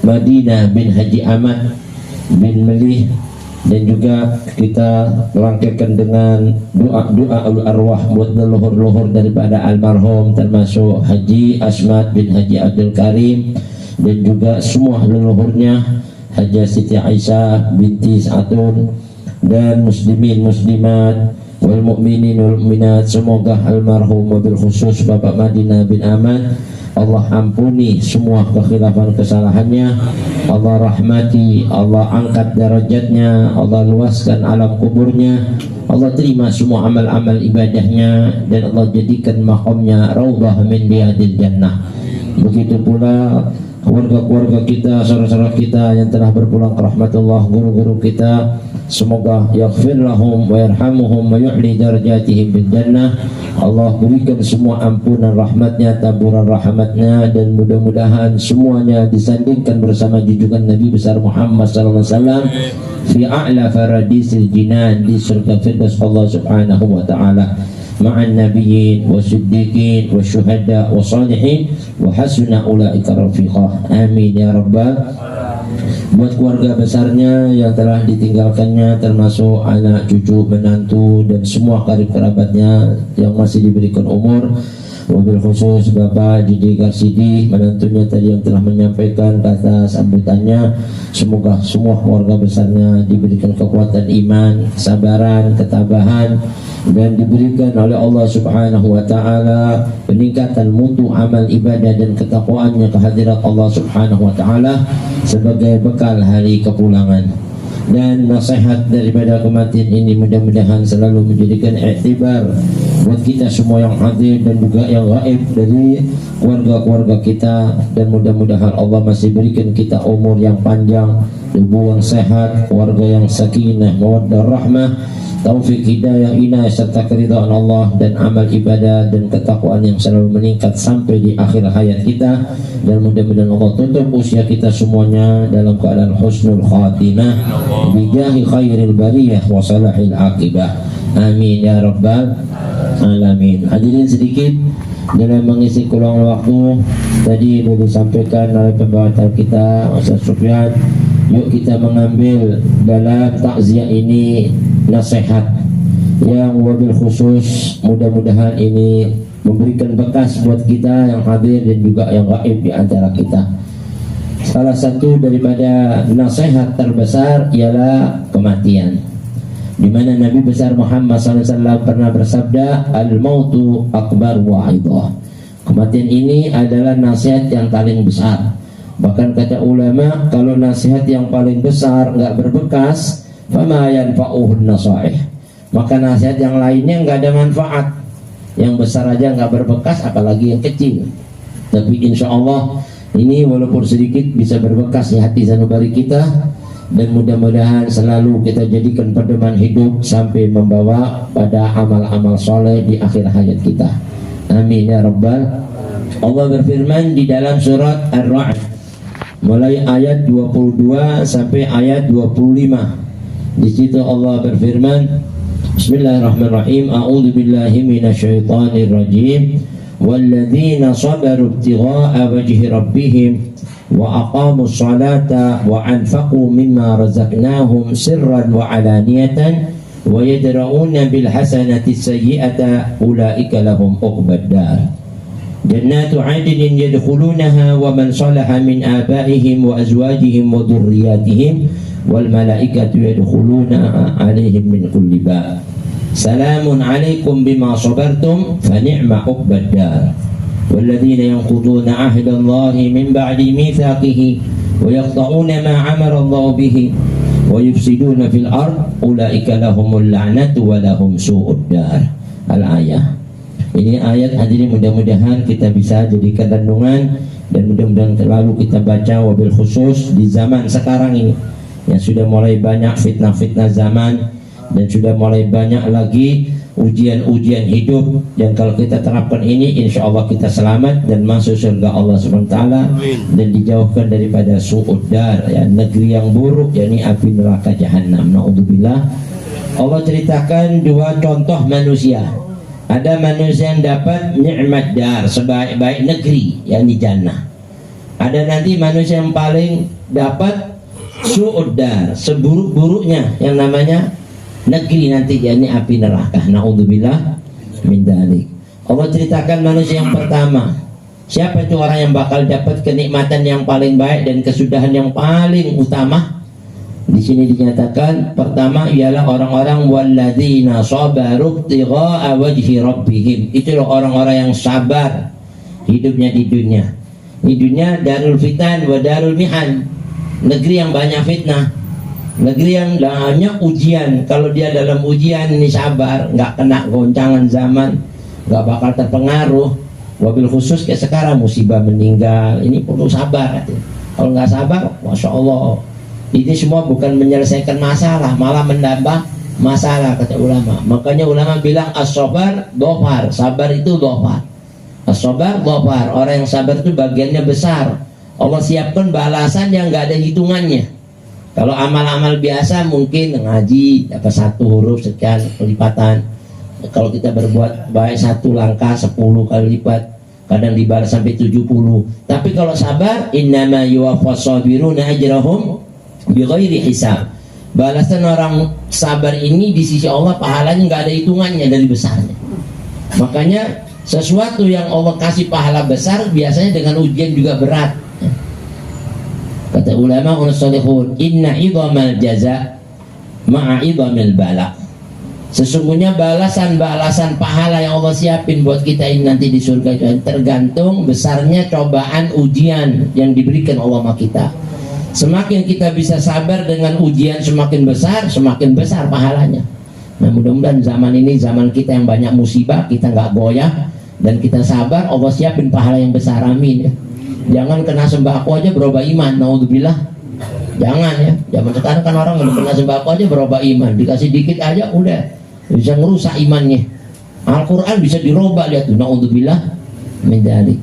Madinah bin Haji Ahmad bin Melih, dan juga kita rangkaikan dengan doa arwah buat leluhur-leluhur daripada almarhum, termasuk Haji Asmat bin Haji Abdul Karim, dan juga semua leluhurnya, Haja Siti Aisyah binti Sa'atun, dan muslimin muslimat wal mu'minin wal mu'minat. Semoga almarhum wabil khusus Bapak Madinah bin Ahmad, Allah ampuni semua kekhilafan kesalahannya, Allah rahmati, Allah angkat derajatnya, Allah luaskan alam kuburnya, Allah terima semua amal-amal ibadahnya, dan Allah jadikan makamnya raudhah min riyadil jannah. Begitu pula keluarga-keluarga kita, saudara-saudara kita yang telah berpulang ke rahmatullah, guru-guru kita, semoga yaghfir lahum wa yarhamuhum wa yu'li darajatihim bil jannah. Allah berikan semua ampunan rahmatnya, taburan rahmatnya, dan mudah-mudahan semuanya disandingkan bersama junjungan Nabi besar Muhammad SAW fi a'la faradisil jinan, di surga firdaus Allah subhanahu wa ta'ala, ma'an nabiyyin wa siddiqin wa syuhada wa salihin wa hasuna ulaika rafiqah. Amin ya rabbal. Buat keluarga besarnya yang telah ditinggalkannya, termasuk anak, cucu, menantu, dan semua karib kerabatnya yang masih diberikan umur, wabil khusus Bapak Didi Garsidi, menantunya tadi yang telah menyampaikan kata sambutannya. Semoga semua keluarga besarnya diberikan kekuatan iman, kesabaran, ketabahan, dan diberikan oleh Allah subhanahu wa ta'ala peningkatan mutu amal ibadah dan ketakwaannya kehadirat Allah subhanahu wa ta'ala sebagai bekal hari kepulangan. Dan nasihat daripada kematian ini mudah-mudahan selalu menjadikan iktibar buat kita semua yang hadir dan juga yang gaib dari keluarga-keluarga kita, dan mudah-mudahan Allah masih berikan kita umur yang panjang, tubuh yang sehat, keluarga yang sakinah, mawaddah, rahmah, taufik, hidayah, inayah, serta keridhaan Allah, dan amal ibadah dan ketakwaan yang selalu meningkat sampai di akhir hayat kita. Dan mudah-mudahan Allah tutup usia kita semuanya dalam keadaan husnul khatimah bijahi khairil bariyah wa salahil aqibah. Amin ya rabbal alamin. Hadirin, sedikit dalam mengisi kurang waktu tadi sudah disampaikan oleh pembawa kita Ustaz Sufyan. Yuk kita mengambil dalam takziah ini nasihat yang wabil khusus, mudah-mudahan ini memberikan bekas buat kita yang hadir dan juga yang gaib di antara kita. Salah satu daripada nasihat terbesar ialah kematian, di mana Nabi besar Muhammad SAW pernah bersabda, al-mautu akbar wa'idah. Kematian ini adalah nasihat yang paling besar. Bahkan kata ulama, kalau nasihat yang paling besar nggak berbekas, fama yanfa'uhun nasaih, maka nasihat yang lainnya nggak ada manfaat. Yang besar aja nggak berbekas, apalagi yang kecil. Tapi insya Allah ini walaupun sedikit bisa berbekas di hati sanubari kita, dan mudah-mudahan selalu kita jadikan pedoman hidup sampai membawa pada amal-amal soleh di akhir hayat kita. Amin ya rabbal. Allah berfirman di dalam surat Ar-Ra'd mulai ayat 22 sampai ayat 25. Di situ Allah berfirman, Bismillahirrahmanirrahim. A'udzu billahi minasyaitonir rajim. Walladzina sabaru ibtigha'a wajhi rabbihim wa aqamus salata wa anfaqu mimma razaqnahum sirran wa alaniyatan wa yadra'una bil hasanati sayyi'ata ulaika lahum uqbad dar. Jannatu 'adnin yadkhulunaha wa man salaha min abaihim wa azwajihim wa dhurriyyatihim wal malaikatu yadkhuluna 'alaihim min kulli bab. Salamun 'alaikum bima sabartum fa ni'ma 'uqbad dar. Walladzina yanquduna 'ahda Allahi min ba'di mitsaqihi wa yaqta'una ma 'amara Allah bihi wa yufsiduna fil ard ulaika lahumul la'natu wa lahum su'ud dar. Al-ayah. Ini ayat, hadirin, mudah-mudahan kita bisa jadikan renungan, dan mudah-mudahan selalu kita baca, wabil khusus di zaman sekarang ini yang sudah mulai banyak fitnah-fitnah zaman, dan sudah mulai banyak lagi ujian-ujian hidup. Dan kalau kita terapkan ini, insya Allah kita selamat dan masuk surga Allah SWT, dan dijauhkan daripada su'uddar, ya, negeri yang buruk, yakni api neraka jahanam. Na'udzubillah. Allah ceritakan dua contoh manusia. Ada manusia yang dapat nikmat dar, sebaik-baik negeri, yang di jannah. Ada nanti manusia yang paling dapat su'uddar, seburuk-buruknya yang namanya negeri nanti, yakni api neraka. Na'udzubillah min dzalik. Allah ceritakan manusia yang pertama. Siapa itu orang yang bakal dapat kenikmatan yang paling baik dan kesudahan yang paling utama? Di sini dinyatakan pertama ialah orang-orang walladzina sabaru ibtigha'a wajhi rabbihim. Itu orang-orang yang sabar hidupnya di dunia. Di dunia darul fitan wa darul mihan, negeri yang banyak fitnah, negeri yang banyak ujian. Kalau dia dalam ujian ini sabar, nggak kena goncangan zaman, nggak bakal terpengaruh. Wabil khusus kayak sekarang musibah meninggal, ini perlu sabar. Kalau nggak sabar, masya Allah, ini semua bukan menyelesaikan masalah, malah menambah masalah, kata ulama. Makanya ulama bilang as-sabar dhofar, sabar itu dhofar. As-sabar dhofar, orang yang sabar itu bagiannya besar. Allah siapkan balasan yang nggak ada hitungannya. Kalau amal-amal biasa mungkin ngaji dapat 1 huruf sekian kelipatan. Kalau kita berbuat baik 1 langkah 10 kali lipat, kadang dibalas sampai 70. Tapi kalau sabar, innama yuwaffas sabiruna ajrahum bighairi hisab. Balasan orang sabar ini di sisi Allah pahalanya nggak ada hitungannya dari besarnya. Makanya sesuatu yang Allah kasih pahala besar biasanya dengan ujian juga berat. Kata ulama unasolihun, inna idhamal jaza ma'a idhamil bala. Sesungguhnya balasan-balasan pahala yang Allah siapin buat kita ini nanti di surga itu tergantung besarnya cobaan ujian yang diberikan Allah sama kita. Semakin kita bisa sabar dengan ujian semakin besar pahalanya. Nah, mudah-mudahan zaman ini zaman kita yang banyak musibah, kita nggak goyah dan kita sabar, Allah siapin pahala yang besar, amin ya. Jangan kena sembako aja berubah iman, naudzubillah. Jangan ya. Zaman sekarang kan orang nggak kena sembako aja berubah iman, dikasih dikit aja udah bisa ngerusak imannya. Al-Quran bisa dirubah, lihat tuh, naudzubillah min dzalik.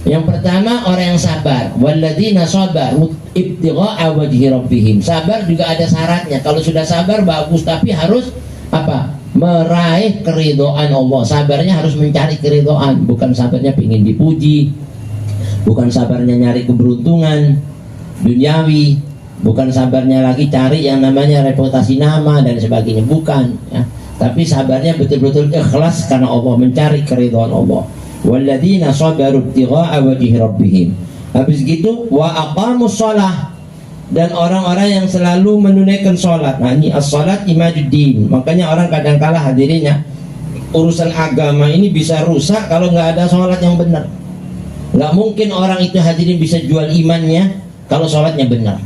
Yang pertama orang yang sabar, walladzina sabaru ibtigha'a wajhi rabbihim. Sabar juga ada syaratnya. Kalau sudah sabar bagus, tapi harus apa? Meraih keridhaan Allah. Sabarnya harus mencari keridhaan, bukan sabarnya ingin dipuji, bukan sabarnya nyari keberuntungan duniawi, bukan sabarnya lagi cari yang namanya reputasi nama dan sebagainya, bukan ya. Tapi sabarnya betul-betul ikhlas karena Allah, mencari keridhaan Allah. Walladzina sabaru ibtigha'a wajhi rabbihim. Habis gitu wa aqamus shalah, dan orang-orang yang selalu menunaikan sholat. Nah, ini as-salat imaduddin. Makanya orang kadang kala hadirinnya urusan agama ini bisa rusak kalau nggak ada sholat yang benar. Nggak mungkin orang itu hadirin bisa jual imannya kalau sholatnya benar.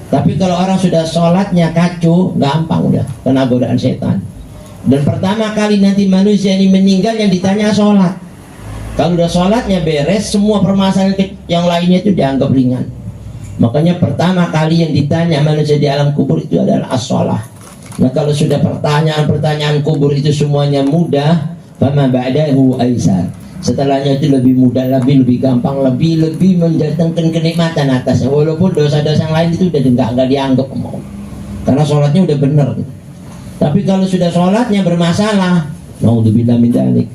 Tapi kalau orang sudah sholatnya kacau, gampang udah kena godaan setan. Dan pertama kali nanti manusia ini meninggal yang ditanya sholat. Kalau udah sholatnya beres, semua permasalahan yang lainnya itu dianggap ringan. Makanya pertama kali yang ditanya manusia di alam kubur itu adalah as-shalah. Nah, kalau sudah pertanyaan-pertanyaan kubur itu semuanya mudah, fama ba'dahu aisar. Setelahnya itu lebih mudah, lebih gampang, lebih mendatangkan kenikmatan atasnya. Walaupun dosa-dosa yang lain itu udah nggak dianggap mau. Karena sholatnya udah benar. Tapi kalau sudah sholatnya bermasalah, naudzubillah min dzalik.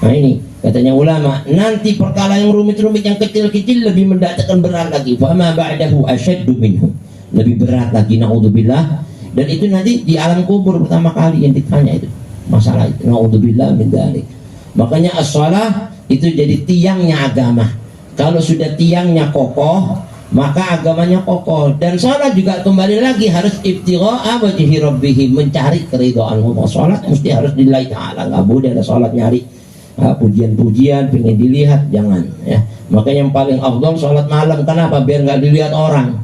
Nah ini katanya ulama, nanti perkara yang rumit-rumit yang kecil-kecil lebih mendatangkan berat lagi. Fama ba'dahu asyaddu minhu. Lebih berat lagi, naudzubillah. Dan itu nanti di alam kubur pertama kali yang ditanya itu masalah itu, naudzubillah min dzalik. Makanya as-shalah itu jadi tiangnya agama. Kalau sudah tiangnya kokoh, maka agamanya kokoh. Dan salat juga kembali lagi harus ibtigha'a wajhi rabbihim, mencari keridhaan Allah. Salat mesti harus lillahi ta'ala, nggak boleh ada salat nyari pujian-pujian, pengen dilihat, jangan ya. Makanya yang paling afdal salat malam. Kenapa? Biar nggak dilihat orang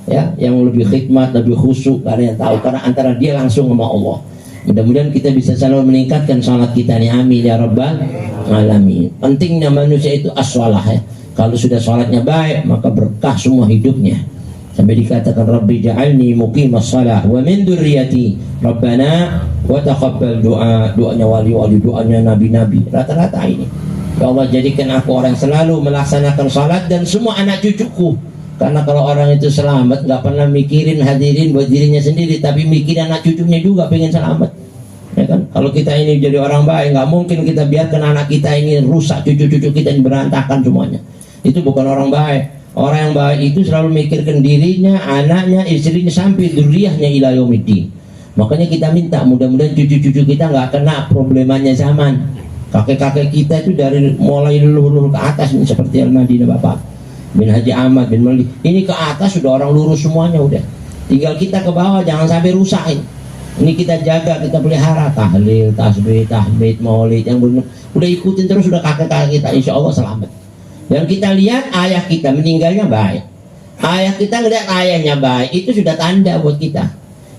ya, yang lebih khidmat, lebih khusyuk, karena yang tahu, karena antara dia langsung sama Allah. Mudah-mudahan kita bisa selalu meningkatkan salat kita nih, amin ya rabbal alamin. Pentingnya manusia itu as-shalah ya. Kalau sudah salatnya baik, maka berkah semua hidupnya. Sampai dikatakan Rabbi ja'alni muqimas shalah wa min dzurriyyati Rabbana wa taqabbal du'a. Doanya wali-wali, doanya nabi-nabi, rata-rata ini. Ya Allah, jadikan aku orang yang selalu melaksanakan salat dan semua anak cucuku. Karena kalau orang itu selamat, nggak pernah mikirin hadirin buat dirinya sendiri, tapi mikirin anak cucunya juga pengen selamat. Ya kan? Kalau kita ini jadi orang baik, nggak mungkin kita biarkan anak kita ini rusak, cucu-cucu kita ini berantakan semuanya. Itu bukan orang baik. Orang yang baik itu selalu mikirkan dirinya, anaknya, istrinya, sampai dzurriyyahnya ila yaumiddin. Makanya kita minta mudah-mudahan cucu-cucu kita nggak kena problemanya zaman. Kakek-kakek kita itu dari mulai leluhur ke atas ini seperti Al-Madinah Bapak bin Haji Ahmad bin Mali. Ini ke atas sudah orang lurus semuanya udah. Tinggal kita ke bawah jangan sampai rusak ini. Ini kita jaga, kita pelihara tahlil, tasbih, tahmid, maulid yang benar. Udah ikutin terus sudah kakek-kakek kita, insya Allah selamat. Yang kita lihat ayah kita meninggalnya baik. Ayah kita ngeliat ayahnya baik, itu sudah tanda buat kita.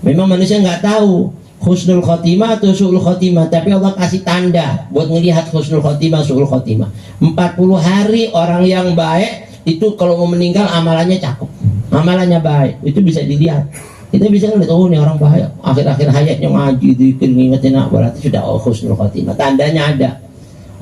Memang manusia nggak tahu husnul khotimah atau su'ul khotimah, tapi Allah kasih tanda buat ngelihat husnul khotimah, su'ul khotimah. 40 hari orang yang baik itu kalau mau meninggal amalannya cakep, amalannya baik, itu bisa dilihat. Kita bisa ngeliat, oh ini orang baik, akhir-akhir hayatnya ngaji, dzikir, ngingetin, berarti sudah husnul khotimah. Tandanya ada.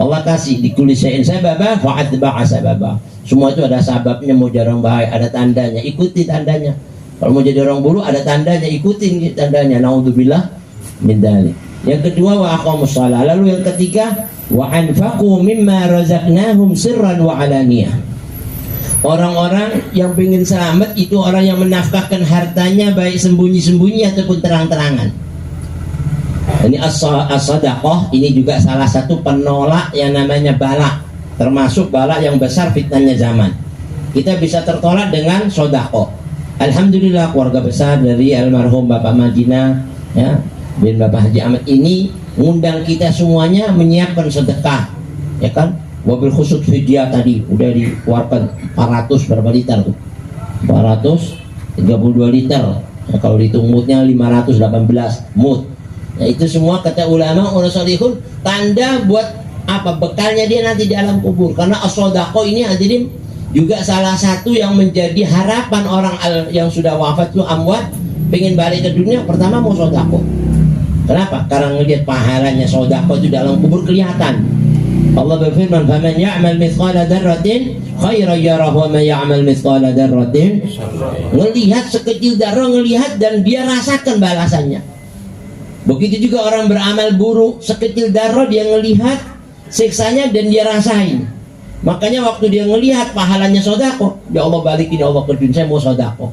Allah kasih di kulli syai'in sababa fa'atba'a sababa. Semua itu ada sababnya. Mau jadi orang baik ada tandanya, ikuti tandanya. Kalau mau jadi orang buruk ada tandanya, ikutin tandanya. Naudzubillah min dzalik. Yang kedua wa aqamus shalah. Lalu yang ketiga wa anfaqu mimma razaqnahum sirran wa alaniyah. Orang-orang yang ingin selamat itu orang yang menafkahkan hartanya baik sembunyi-sembunyi ataupun terang-terangan. Ini as-sadaqah ini juga salah satu penolak yang namanya bala, termasuk bala yang besar fitnahnya zaman. Kita bisa tertolak dengan sedekah. Alhamdulillah keluarga besar dari almarhum Bapak Madinah ya, bin Bapak Haji Ahmad ini ngundang kita semuanya menyiapkan sedekah, ya kan? Mobil khusus fidyah tadi udah dikeluarkan 400 berapa liter tuh? 432 liter. Ya, kalau dihitung mutnya 518 mut. Ya, itu semua kata ulama urasolihun tanda buat apa bekalnya dia nanti di alam kubur. Karena as-shadaqah ini hadirin juga salah satu yang menjadi harapan orang yang sudah wafat itu amwat pengen balik ke dunia. Pertama mau shadaqah. Kenapa? Karena ngelihat pahalanya shadaqah itu dalam kubur kelihatan. Allah berfirman, "Faman ya'mal mithqala dzarratin khairan yarah wa man ya'mal mithqala dzarratin." Ngelihat sekecil darah, ngelihat dan dia rasakan balasannya. Begitu juga orang beramal buruk, sekecil darah dia ngelihat siksanya dan dia rasain. Makanya waktu dia ngelihat pahalanya sedekah, ya Allah balikin, ya Allah ke dunia saya mau sedekah.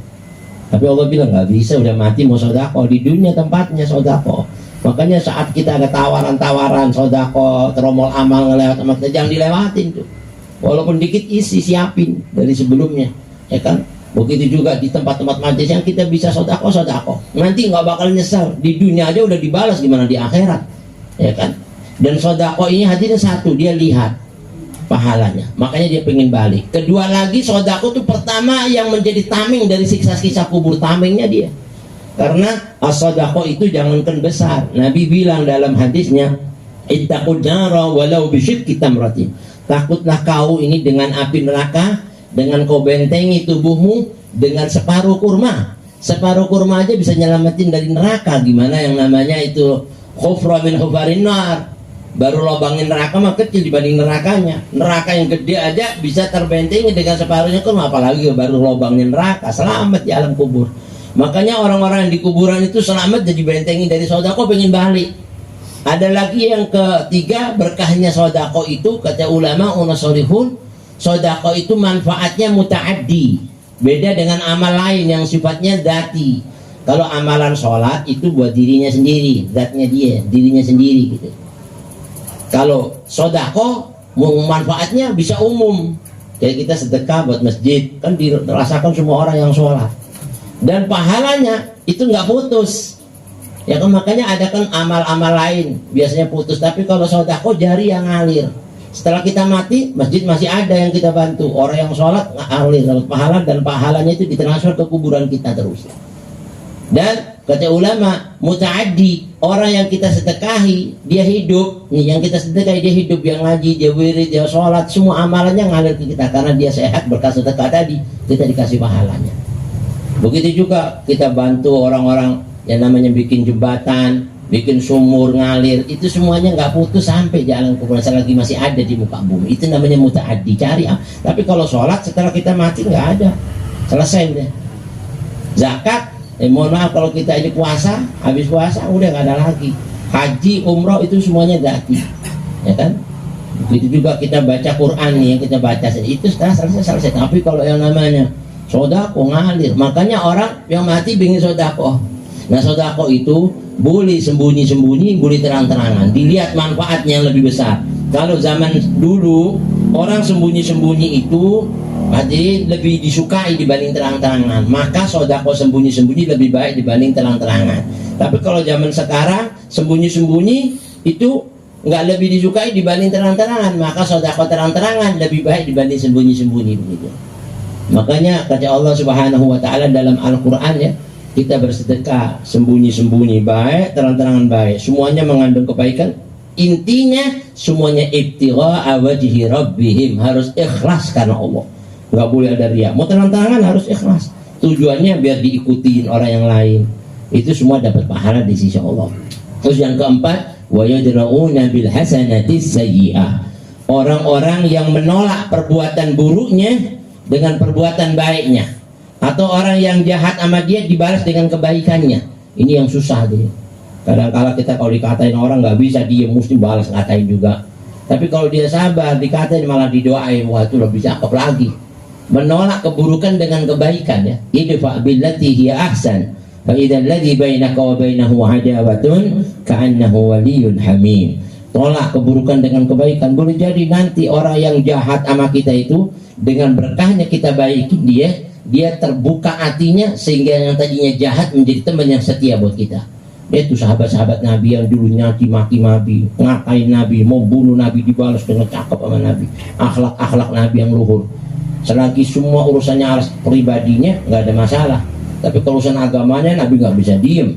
Tapi Allah bilang nggak bisa, udah mati mau sedekah, di dunia tempatnya sedekah. Makanya saat kita ada tawaran-tawaran sedekah, teromol amal ngelewat sama kita, jangan dilewatin tuh. Walaupun dikit isi siapin dari sebelumnya, ya kan? Begitu juga di tempat-tempat majlis yang kita bisa sedekah. Nanti nggak bakal nyesal. Di dunia aja udah dibalas, gimana di akhirat, ya kan? Dan sedekah ini hadirin satu, dia lihat pahalanya, makanya dia pengen balik. Kedua lagi, sedekah itu pertama yang menjadi tameng dari siksa-siksa kubur, tamengnya dia. Karena as-sadaqah itu jangankan besar. Nabi bilang dalam hadisnya, ittaqun nara walau bisyikki tamratin. Takutlah kau ini dengan api neraka, dengan kau bentengi tubuhmu dengan separuh kurma. Separuh kurma aja bisa nyelamatin dari neraka. Gimana yang namanya itu khufra min hufarin nar. Baru lubangin neraka mah kecil dibanding nerakanya. Neraka yang gede aja bisa terbentengi dengan separuhnya kurma, apalagi baru lubangin neraka. Selamat di alam kubur. Makanya orang-orang yang di kuburan itu selamat jadi bentengi dari sedekah, pengen balik. Ada lagi yang ketiga, berkahnya sedekah itu kata ulama unasolihun, sedekah itu manfaatnya muta'addi. Beda dengan amal lain yang sifatnya dzati. Kalau amalan sholat itu buat dirinya sendiri, zatnya dia, dirinya sendiri gitu. Kalau sedekah manfaatnya bisa umum. Kayak kita sedekah buat masjid, kan dirasakan semua orang yang sholat. Dan pahalanya itu nggak putus, ya kan? Makanya ada kan amal-amal lain biasanya putus, tapi kalau sedekah jari yang ngalir. Setelah kita mati, masjid masih ada yang kita bantu. Orang yang sholat ngalir dapat pahala, dan pahalanya itu ditransfer ke kuburan kita terus. Dan kata ulama muta'addi, orang yang kita sedekahi dia hidup, nih yang kita sedekahi dia hidup, yang ngaji, dia wirid, dia sholat, semua amalannya ngalir ke kita karena dia sehat berkat sedekah tadi, kita dikasih pahalanya. Begitu juga kita bantu orang-orang yang namanya bikin jembatan, bikin sumur ngalir, itu semuanya nggak putus sampai jalan kuburan selagi masih ada di muka bumi. Itu namanya muta'addi, cari. Tapi kalau sholat setelah kita mati nggak ada, selesai deh. Zakat, mohon maaf kalau kita ini puasa, habis puasa udah nggak ada lagi. Haji, umroh itu semuanya dzati, ya kan? Begitu juga kita baca Quran nih, yang kita baca itu setelah selesai. Tapi kalau yang namanya sodako ngalir, makanya orang yang mati pengen sodako. Nah sodako itu boleh sembunyi-sembunyi, boleh terang-terangan. Dilihat manfaatnya yang lebih besar. Kalau zaman dulu orang sembunyi-sembunyi itu jadi lebih disukai dibanding terang-terangan. Maka sodako sembunyi-sembunyi lebih baik dibanding terang-terangan. Tapi kalau zaman sekarang sembunyi-sembunyi itu nggak lebih disukai dibanding terang-terangan. Maka sodako terang-terangan lebih baik dibanding sembunyi-sembunyi begitu. Makanya kata Allah Subhanahu Wa Taala dalam Al-Quran ya, kita bersedekah sembunyi-sembunyi baik, terang-terangan baik. Semuanya mengandung kebaikan. Intinya semuanya ibtigha'a wajhi rabbihim, harus ikhlas karena Allah. Nggak boleh ada riya. Mau terang-terangan harus ikhlas. Tujuannya biar diikutin orang yang lain. Itu semua dapat pahala di sisi Allah. Terus yang keempat, wa yadra'una bil hasanati sayyi'ah. Orang-orang yang menolak perbuatan buruknya dengan perbuatan baiknya. Atau orang yang jahat sama dia dibalas dengan kebaikannya. Ini yang susah dia. Kadang-kala kita kalau dikatain orang nggak bisa, dia mesti balas ngatain juga. Tapi kalau dia sabar, dikatain malah didoain, wah itu lebih cakep lagi. Menolak keburukan dengan kebaikan ya. Idfa' billati hiya ahsan. Fa idzal ladzi bainaka wa bainahu adawatun ka'annahu waliyyun hamim. Tolak keburukan dengan kebaikan. Boleh jadi nanti orang yang jahat sama kita itu dengan berkahnya kita baikin dia terbuka hatinya sehingga yang tadinya jahat menjadi teman yang setia buat kita. Itu sahabat-sahabat Nabi yang dulu maki-maki Nabi, ngatain Nabi, mau bunuh Nabi, dibalas dengan cakep sama Nabi. Akhlak-akhlak Nabi yang luhur. Selagi semua urusannya alas pribadinya nggak ada masalah. Tapi kalau urusan agamanya Nabi nggak bisa diem.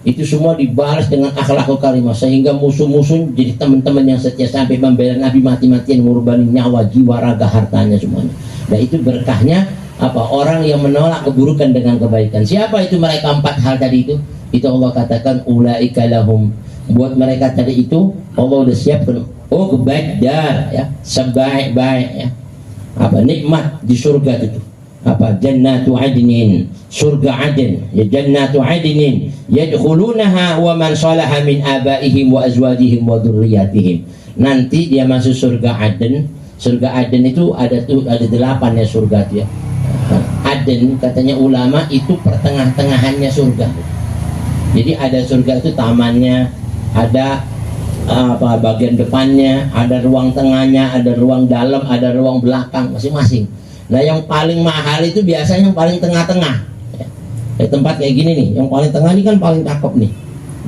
Itu semua dibalas dengan akhlakul karimah sehingga musuh-musuh jadi teman-teman yang setia sampai membela Nabi mati-matian, ngorbanin nyawa, jiwa, raga, hartanya semuanya. Nah itu berkahnya apa? Orang yang menolak keburukan dengan kebaikan. Siapa itu mereka empat hal tadi itu? Itu Allah katakan ulaika lahum, buat mereka tadi itu Allah udah siapkan uqbaddar ya, sebaik-baik ya apa nikmat di surga itu apa jannatu adnin, surga Aden ya, jannatu adnin yadkhulunaha wa man salaha min abaihim wa azwajihim wa dzurriyyatihim. Nanti dia masuk surga Aden. Surga Aden itu ada 8 ya surga itu ya. Aden katanya ulama itu pertengah-tengahannya surga. Jadi ada surga itu tamannya, ada apa bagian depannya, ada ruang tengahnya, ada ruang dalam, ada ruang belakang masing-masing. Nah yang paling mahal itu biasanya yang paling tengah-tengah. Ya, tempat kayak gini nih, yang paling tengah ini kan paling cakep nih.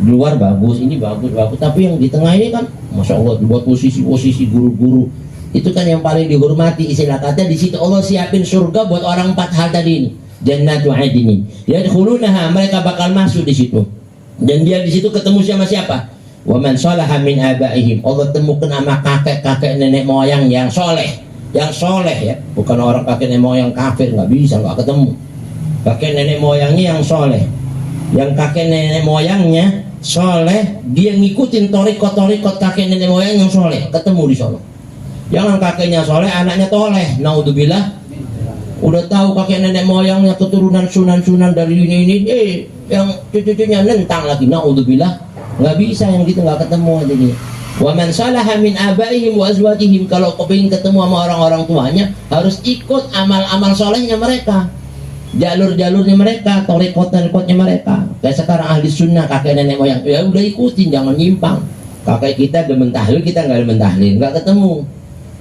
Di luar bagus, ini bagus, tapi yang di tengah ini kan, masya Allah, dibuat posisi guru-guru. Itu kan yang paling dihormati, istilah kata di situ Allah siapin surga buat orang 4 hal tadi ini. Jannatu adnin yadkhulunaha, mereka bakal masuk di situ. Dan dia di situ ketemu sama siapa? Wa man salaha min abaihim, Allah temukan sama kakek-kakek nenek moyang yang soleh. Yang soleh ya, bukan orang kakek nenek moyang kafir, nggak bisa, nggak ketemu. Kakek nenek moyangnya yang soleh. Yang kakek nenek moyangnya soleh, dia ngikutin torikot kakek nenek moyang yang soleh, ketemu di sana. Jangan kakeknya soleh, anaknya toleh, naudzubillah. Udah tahu kakek nenek moyangnya keturunan sunan dari ini yang cucu-cucunya nentang lagi, naudzubillah. Nggak bisa yang gitu, nggak ketemu jadi. Wa man salaha min abaihim wa azwajihim, kalau kepingin ketemu sama orang-orang tuanya harus ikut amal-amal solehnya mereka, jalur-jalurnya mereka, torikot-torikotnya mereka. Kayak sekarang ahli sunnah kakek nenek moyang, ya udah ikutin, jangan nyimpang. Kakek kita demen tahlil, kita nggak demen tahlil, nggak ketemu.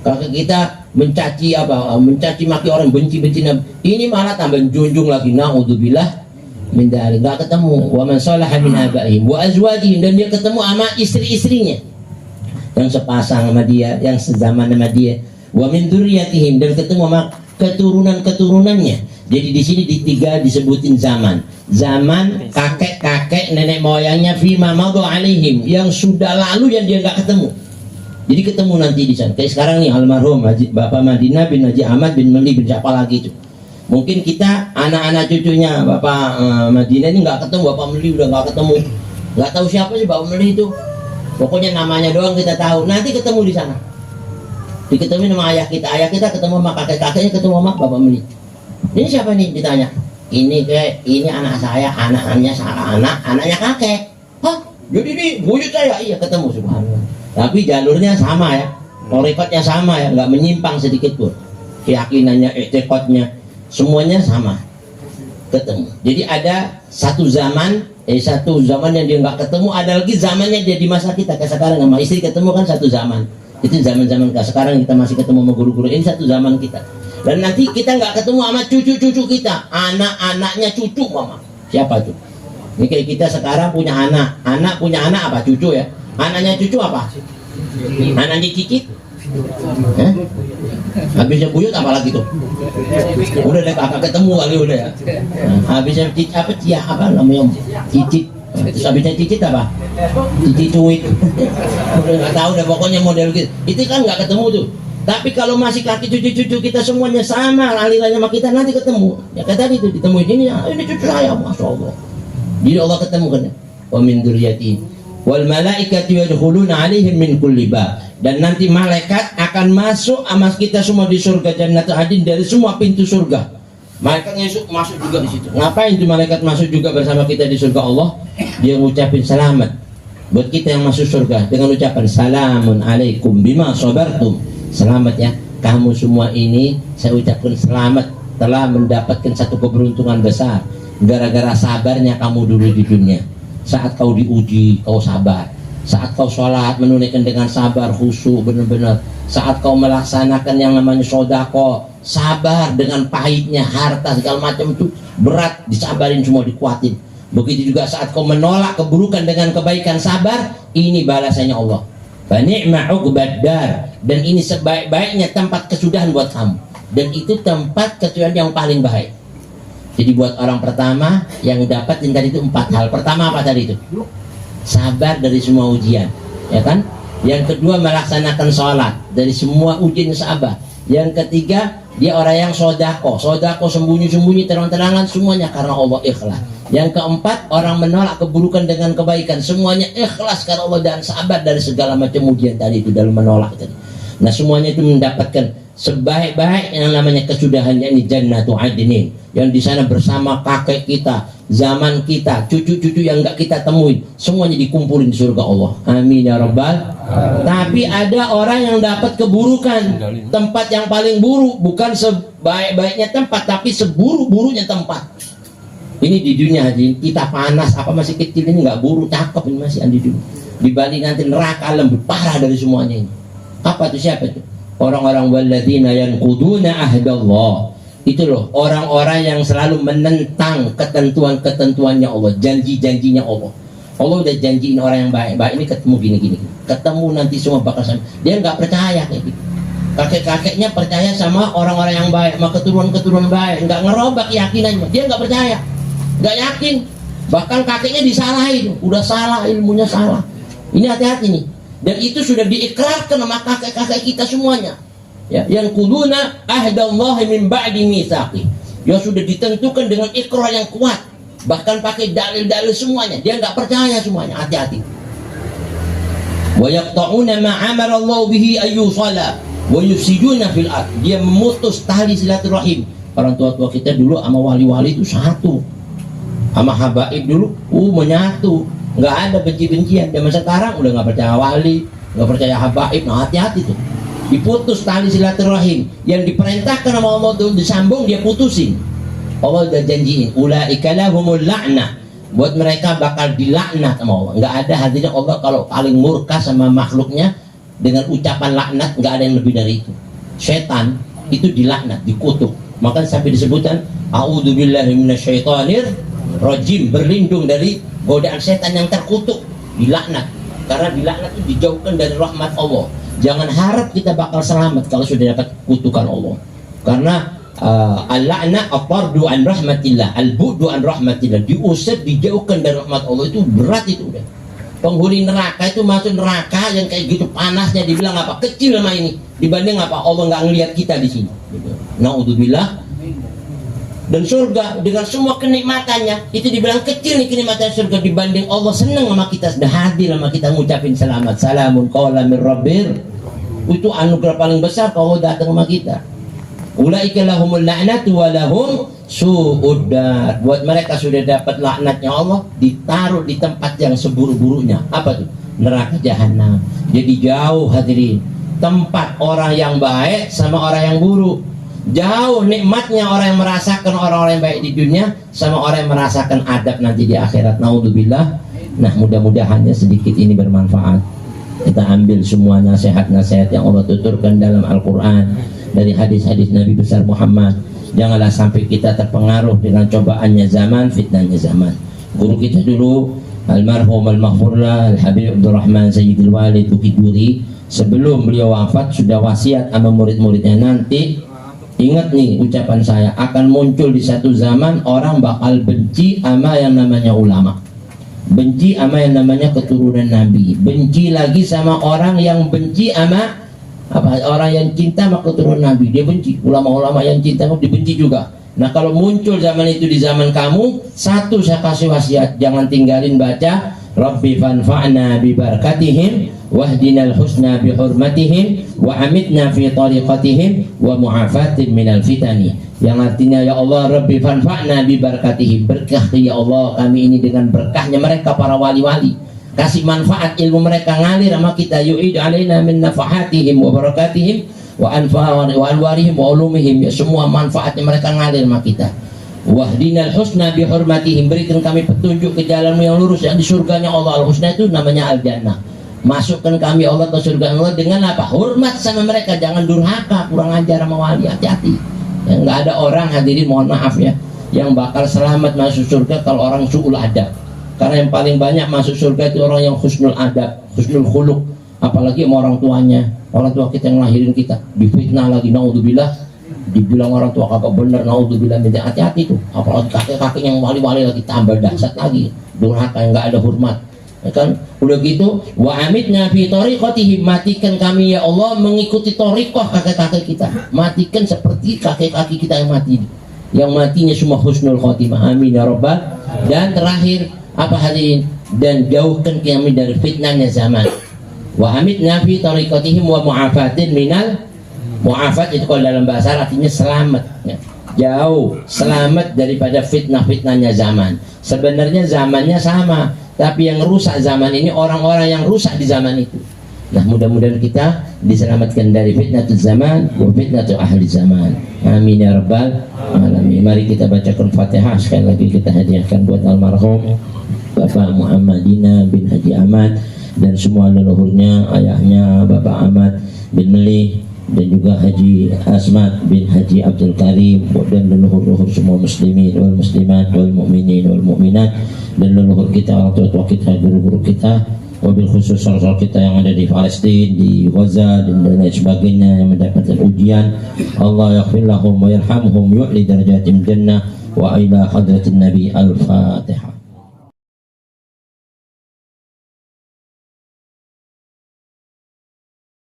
Kakek kita mencaci mencaci maki orang, benci-benci Nabi, ini malah tambah junjung lagi, naudzubillah min dzalik, enggak ketemu. Wa man salaha min abaihim wa azwajihim, dan dia ketemu sama istri-istrinya yang sepasang sama dia, yang sezaman sama dia. Wa min dzurriyyatihim, dan ketemu sama keturunan-keturunannya. Jadi di sini di 3 disebutin zaman kakek-kakek nenek moyangnya fima madha alaihim, yang sudah lalu yang dia enggak ketemu. Jadi ketemu nanti di sana. Kayak sekarang nih almarhum Bapak Madinah bin Haji Ahmad bin Meli bin siapa lagi itu. Mungkin kita anak-anak cucunya Bapak Madinah ini nggak ketemu, Bapak Meli udah nggak ketemu. Nggak tahu siapa sih Bapak Meli itu. Pokoknya namanya doang kita tahu. Nanti ketemu di sana. Diketemu sama ayah kita ketemu sama kakek-kakeknya, ketemu sama Bapak Meli. Ini siapa nih ditanya? Ini anak saya, anaknya kakek. Hah? Jadi ini buyut saya? Iya ketemu, subhanallah. Tapi jalurnya sama ya. Torikotnya sama ya, nggak menyimpang sedikit pun. Keyakinannya, etikotnya, semuanya sama. Ketemu. Jadi ada satu zaman yang dia nggak ketemu, ada lagi zamannya dia di masa kita. Kayak sekarang sama istri ketemu kan satu zaman. Itu zaman-zaman sekarang kita masih ketemu sama guru-guru. Ini satu zaman kita. Dan nanti kita nggak ketemu sama cucu-cucu kita, anak-anaknya cucu mama. Siapa tuh? Ini kayak kita sekarang punya anak punya anak apa? Cucu ya. Anaknya cucu apa? Anaknya cicit. Habisnya buyut apalagi tuh? Udah deh kakak ketemu kali udah ya. Habisnya cicit apa? Cia apa namanya? Cicit. Terus habisnya cicit apa? Cicit cuit. Udah nggak tahu deh pokoknya model gitu. Itu kan nggak ketemu tuh. Tapi kalau masih kaki cucu-cucu kita semuanya sama alirannya sama kita, nanti ketemu. Ya kayak tadi tuh ditemuin ini cucu saya, masya Allah. Jadi Allah ketemu kan? Wa min dzurriyyati wal malaikatu yadkhuluna 'alaihim min kulli bab. Dan nanti malaikat akan masuk sama kita semua di surga Jannatul Adin dari semua pintu surga. Malaikat masuk juga di situ. Ngapain tuh malaikat masuk juga bersama kita di surga Allah? Dia ngucapin selamat buat kita yang masuk surga dengan ucapan salamun alaikum bima sabartum. Selamat ya, kamu semua ini saya ucapkan selamat, telah mendapatkan satu keberuntungan besar gara-gara sabarnya kamu dulu di dunia. Saat kau diuji, kau sabar. Saat kau sholat menunaikan dengan sabar, khusyuk benar-benar. Saat kau melaksanakan yang namanya sodako, sabar dengan pahitnya harta segala macam itu berat, disabarin semua, dikuatin. Begitu juga saat kau menolak keburukan dengan kebaikan, sabar, ini balasannya Allah. Fa ni'ma 'uqbad dar, dan ini sebaik-baiknya tempat kesudahan buat kamu. Dan itu tempat kesudahan yang paling baik. Jadi buat orang pertama yang dapat tadi itu 4 hal. Pertama apa tadi itu? Sabar dari semua ujian, ya kan? Yang kedua melaksanakan sholat dari semua ujian, sabar. Yang ketiga dia orang yang sodako sembunyi-sembunyi, terang-terangan, semuanya karena Allah, ikhlas. Yang keempat orang menolak keburukan dengan kebaikan, semuanya ikhlas karena Allah dan sabar dari segala macam ujian tadi itu dalam menolak tadi. Nah semuanya itu mendapatkan sebaik-baik yang namanya kesudahannya, ini Jannatul Adnin, yang di sana bersama kakek kita, zaman kita, cucu-cucu yang enggak kita temuin, semuanya dikumpulin di surga Allah. Amin ya rabbal. Tapi ada orang yang dapat keburukan, tempat yang paling buruk, bukan sebaik-baiknya tempat, tapi seburuk-buruknya tempat. Ini di dunia haji, kita panas, apa masih kecil ini nggak buruk, cakep ini masih di dunia. Di Bali nanti neraka lebih parah dari semuanya ini. Apa tuh, siapa tuh? Orang-orang walladzina yanquduna ahdallah. Itu loh, orang-orang yang selalu menentang ketentuan-ketentuannya Allah, janji-janjinya Allah. Allah udah janjiin orang yang baik-baik ini ketemu gini-gini. Ketemu nanti semua bakal sama. Dia nggak percaya kayak gitu. Kakek-kakeknya percaya sama orang-orang yang baik, sama keturunan-keturunan baik, nggak ngerubah keyakinannya. Dia nggak percaya, nggak yakin. Bahkan kakeknya disalahin, udah salah, ilmunya salah. Ini hati-hati nih. Dan itu sudah diikrarkan sama kakek-kakek kita semuanya. Ya, yang kuluna ahdallahi min ba'di mitsaqi. Yang sudah ditentukan dengan ikrar yang kuat. Bahkan pakai dalil-dalil semuanya. Dia nggak percaya semuanya. Hati-hati. Wa yaqta'una ma amara Allah bihi ayyusala wa yufsiduna fil ard. Dia memutus tali silaturahim. Orang tua-tua kita dulu sama wali-wali itu satu. Sama habaib dulu menyatu. Nggak ada benci-bencian. Zaman sekarang udah nggak percaya wali, nggak percaya habaib. Nah hati-hati tuh, diputus tali silaturahim. Yang diperintahkan sama Allah tuh disambung, dia putusin. Allah udah janjiin, ulaika lahumul la'nah, buat mereka bakal dilaknat sama Allah. Nggak ada hatinya Allah kalau paling murka sama makhluknya dengan ucapan laknat, nggak ada yang lebih dari itu. Setan itu dilaknat, dikutuk. Maka sampai disebutkan a'udzubillahi minasyaitonir rajim, berlindung dari godaan setan yang terkutuk, dilaknat. Karena dilaknat itu dijauhkan dari rahmat Allah. Jangan harap kita bakal selamat kalau sudah dapat kutukan Allah. Karena al-la'na at-tardu an rahmatillah, al-bu'du an rahmatillah, diusir, dijauhkan dari rahmat Allah, itu berat itu udah. Penghuni neraka itu masuk neraka yang kayak gitu panasnya, dibilang apa? Kecil sama ini dibanding apa? Allah nggak ngelihat kita di sini. Naudzubillah. Dan surga dengan semua kenikmatannya itu dibilang kecil nih kenikmatan surga dibanding Allah senang sama kita, sudah hadir sama kita ngucapin selamat, salamun qaulan mir rabbir. Itu anugerah paling besar kalau datang sama kita. Ulaika lahumul la'natu wa lahum su'ud dar. Buat mereka sudah dapat laknatnya Allah, ditaruh di tempat yang seburuk-buruknya. Apa tuh? Neraka jahanam. Jadi jauh hadirin. tempat orang yang baik sama orang yang buruk. Jauh nikmatnya orang yang merasakan orang-orang yang baik di dunia sama orang yang merasakan adab nanti di akhirat. Naudzubillah. Nah, mudah-mudahannya sedikit ini bermanfaat. Kita ambil semua nasihat-nasihat yang Allah tuturkan dalam Al-Quran, dari hadis-hadis Nabi besar Muhammad. Janganlah sampai kita terpengaruh dengan cobaannya zaman, fitnahnya zaman. Guru kita dulu, almarhum al-maghfurlah Al-Habib Abdurrahman Sayyidil Walid Bukiduri, sebelum beliau wafat sudah wasiat sama murid-muridnya, nanti ingat nih ucapan saya, akan muncul di satu zaman orang bakal benci sama yang namanya ulama, benci sama yang namanya keturunan Nabi, benci lagi sama orang yang benci sama orang yang cinta sama keturunan Nabi, dia benci. Ulama-ulama yang cinta mau dibenci juga. Nah, kalau muncul zaman itu di zaman kamu, satu saya kasih wasiat, jangan tinggalin baca Rabbi fanfa'na bi barakatihim wahdinal husna bi hurmatihim wa amitna fi tariqatihim wa mu'afatin minal fitani. Yang artinya, ya Allah, Rabbi fanfa'na bi barakatihim, berkah ya Allah kami ini dengan berkahnya mereka para wali-wali, kasih manfaat ilmu mereka ngalir sama kita, yu'id alaina min nafahatihim wa barakatihim wa anwarihim wa ulumihim, ya semua manfaatnya mereka ngalir sama kita. Wahdinal husna bi hurmatihim, berikan kami petunjuk ke jalanmu yang lurus, yang di surganya Allah. Al-husna itu namanya al-jannah. Masukkan kami Allah ke surga Allah dengan apa? Hormat sama mereka, jangan durhaka, kurang ajar sama wali, hati-hati. Ya, nggak ada orang, hadirin mohon maaf ya, yang bakal selamat masuk surga kalau orang su'ul adab. Karena yang paling banyak masuk surga itu orang yang husnul adab, husnul khuluq, apalagi sama orang tuanya. Orang tua kita yang ngelahirin kita difitnah lagi, naudzubillah, dibilang orang tua kagak bener, naudzubillah, hati-hati tuh. Apalagi kakek-kakek yang wali-wali lagi tambah dahsyat lagi, durhaka yang nggak ada hormat, ya kan? Udah gitu, wa amitna fi tariqatihim, matikan kami ya Allah mengikuti thariqah kakek-kakek kita, matikan seperti kakek-kakek kita yang mati, yang matinya semua husnul khotimah, amin ya rabbal. Dan terakhir apa hadirin, dan jauhkan kami dari fitnahnya zaman. Wa amitna fi tariqatihim wa mu'afatin minal, mu'afat itu kalau dalam bahasa artinya selamat ya. Jauh, selamat daripada fitnah-fitnahnya zaman. Sebenarnya zamannya sama, tapi yang rusak zaman ini orang-orang yang rusak di zaman itu. Nah, mudah-mudahan kita diselamatkan dari fitnatul zaman wa fitnatul ahli zaman, amin ya rabbal alamin. Mari kita bacakan Fatihah sekali lagi, kita hadiahkan buat almarhum Bapak Muhammadina bin Haji Ahmad dan semua leluhurnya, ayahnya Bapak Ahmad bin Melih, dan juga Haji Asmat bin Haji Abdul Karim, dan leluhur-leluhur semua muslimin wal muslimat wal mu'minin wal mu'minat, dan leluhur kita, orang tua kita, guru-guru kita, wabil khusus saudara kita yang ada di Palestina, di Gaza dan lain sebagainya yang mendapatkan ujian. Allah yaghfir lahum wa yarhamhum, yu'li darajatim jannah wa ila hadratin Nabi. Al-Fatihah.